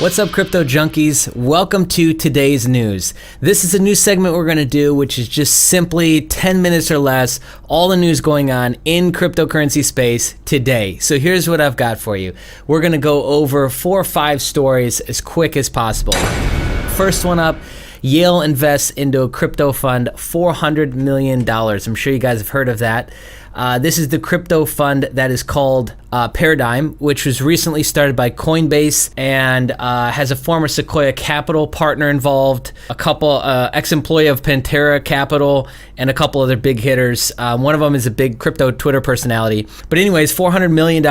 What's up, crypto junkies? Welcome to today's news. This is a new segment we're going to do, which is just simply 10 minutes or less, all the news going on in cryptocurrency space today. So here's what I've got for you. We're going to go over 4 or 5 stories as quick as possible. First one up, Yale invests into a crypto fund $400 million. I'm sure you guys have heard of that. This is the crypto fund that is called Paradigm, which was recently started by Coinbase and has a former Sequoia Capital partner involved, a couple ex-employee of Pantera Capital, and a couple other big hitters. One of them is a big crypto Twitter personality. But anyways, $400 million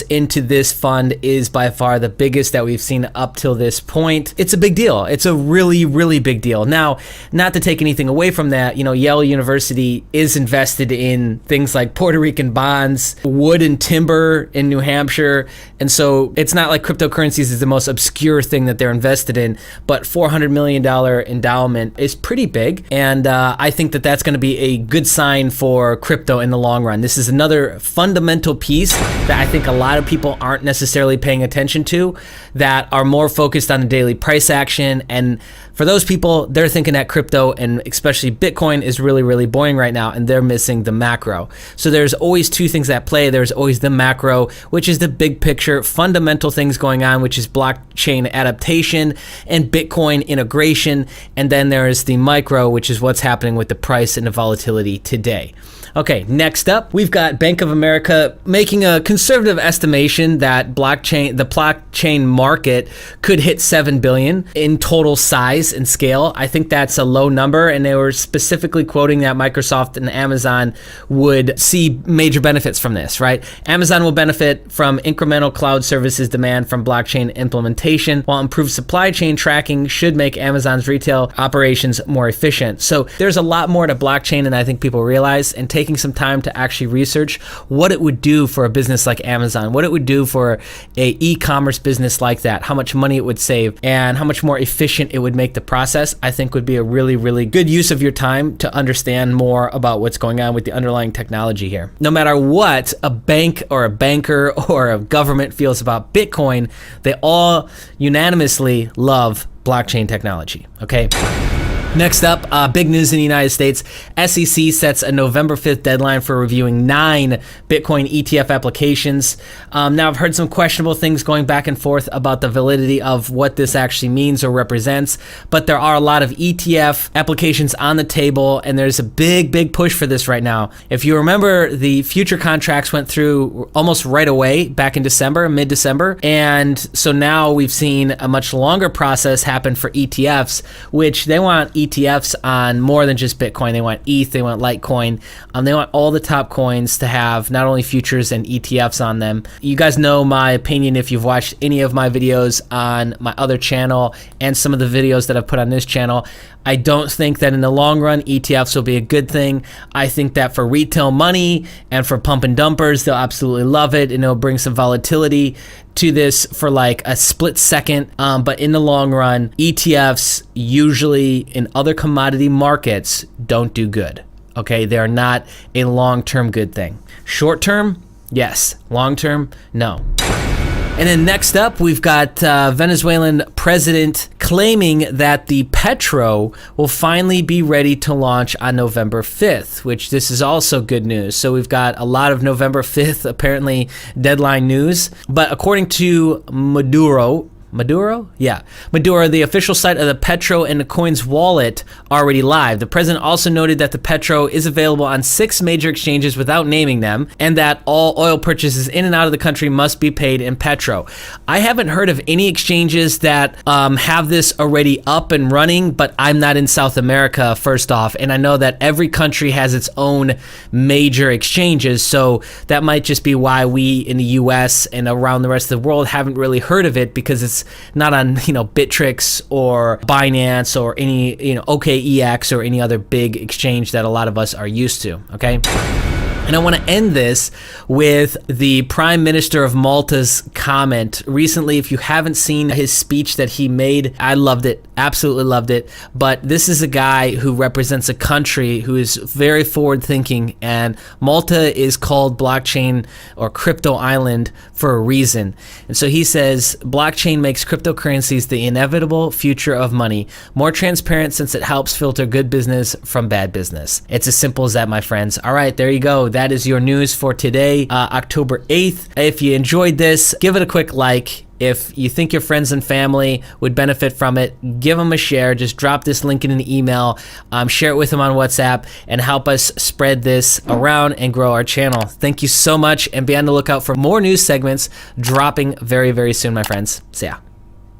into this fund is by far the biggest that we've seen up till this point. It's a big deal. It's a really, really big deal. Now, not to take anything away from that, Yale University is invested in things like Puerto Rican bonds, wood and timber in New Hampshire. And so it's not like cryptocurrencies is the most obscure thing that they're invested in, but $400 million endowment is pretty big. And I think that that's going to be a good sign for crypto in the long run. This is another fundamental piece that I think a lot of people aren't necessarily paying attention to, that are more focused on the daily price action. And for those people, they're thinking that crypto and especially Bitcoin is really, really boring right now, and they're missing the macro. So there's always two things at play. There's always the macro, which is the big picture, fundamental things going on, which is blockchain adaptation and Bitcoin integration. And then there is the micro, which is what's happening with the price and the volatility today. Okay, next up, we've got Bank of America making a conservative estimation that the blockchain market could hit $7 billion in total size and scale. I think that's a low number, and they were specifically quoting that Microsoft and Amazon would see major benefits from this, right? Amazon will benefit from incremental cloud services demand from blockchain implementation, while improved supply chain tracking should make Amazon's retail operations more efficient. So there's a lot more to blockchain than I think people realize, and taking some time to actually research what it would do for a business like Amazon, what it would do for a e-commerce business like that, how much money it would save, and how much more efficient it would make the process, I think would be a really, really good use of your time to understand more about what's going on with the underlying technology here. No matter what a bank or a banker or a government feels about Bitcoin, they all unanimously love blockchain technology, okay? Next up, big news in the United States. SEC sets a November 5th deadline for reviewing 9 Bitcoin ETF applications. Now, I've heard some questionable things going back and forth about the validity of what this actually means or represents, but there are a lot of ETF applications on the table, and there's a big, big push for this right now. If you remember, the future contracts went through almost right away back in December, mid-December, and so now we've seen a much longer process happen for ETFs, which they want ETFs on more than just Bitcoin. They want ETH, they want Litecoin. They want all the top coins to have not only futures and ETFs on them. You guys know my opinion if you've watched any of my videos on my other channel and some of the videos that I've put on this channel. I don't think that in the long run, ETFs will be a good thing. I think that for retail money and for pump and dumpers, they'll absolutely love it, and it'll bring some volatility to this for like a split second. But in the long run, ETFs usually in other commodity markets don't do good. Okay, they're not a long-term good thing. Short-term, yes. Long-term, no. And then next up, we've got Venezuelan president claiming that the Petro will finally be ready to launch on November 5th, which this is also good news. So we've got a lot of November 5th, apparently, deadline news. But according to Maduro, the official site of the Petro and the coin's wallet already live. The president also noted that the Petro is available on 6 major exchanges without naming them, and that all oil purchases in and out of the country must be paid in Petro. I haven't heard of any exchanges that have this already up and running, but I'm not in South America, first off, and I know that every country has its own major exchanges, so that might just be why we in the US and around the rest of the world haven't really heard of it, because it's not on, Bittrex or Binance or any, OKEX or any other big exchange that a lot of us are used to, okay? And I want to end this with the Prime Minister of Malta's comment recently. If you haven't seen his speech that he made, I loved it. Absolutely loved it. But this is a guy who represents a country who is very forward thinking, and Malta is called blockchain or crypto island for a reason. And so he says blockchain makes cryptocurrencies the inevitable future of money, more transparent since it helps filter good business from bad business. It's as simple as that, my friends. All right, there you go. That is your news for today, October 8th. If you enjoyed this, give it a quick like. If you think your friends and family would benefit from it, give them a share. Just drop this link in an email, share it with them on WhatsApp, and help us spread this around and grow our channel. Thank you so much, and be on the lookout for more news segments dropping very, very soon, my friends. See ya.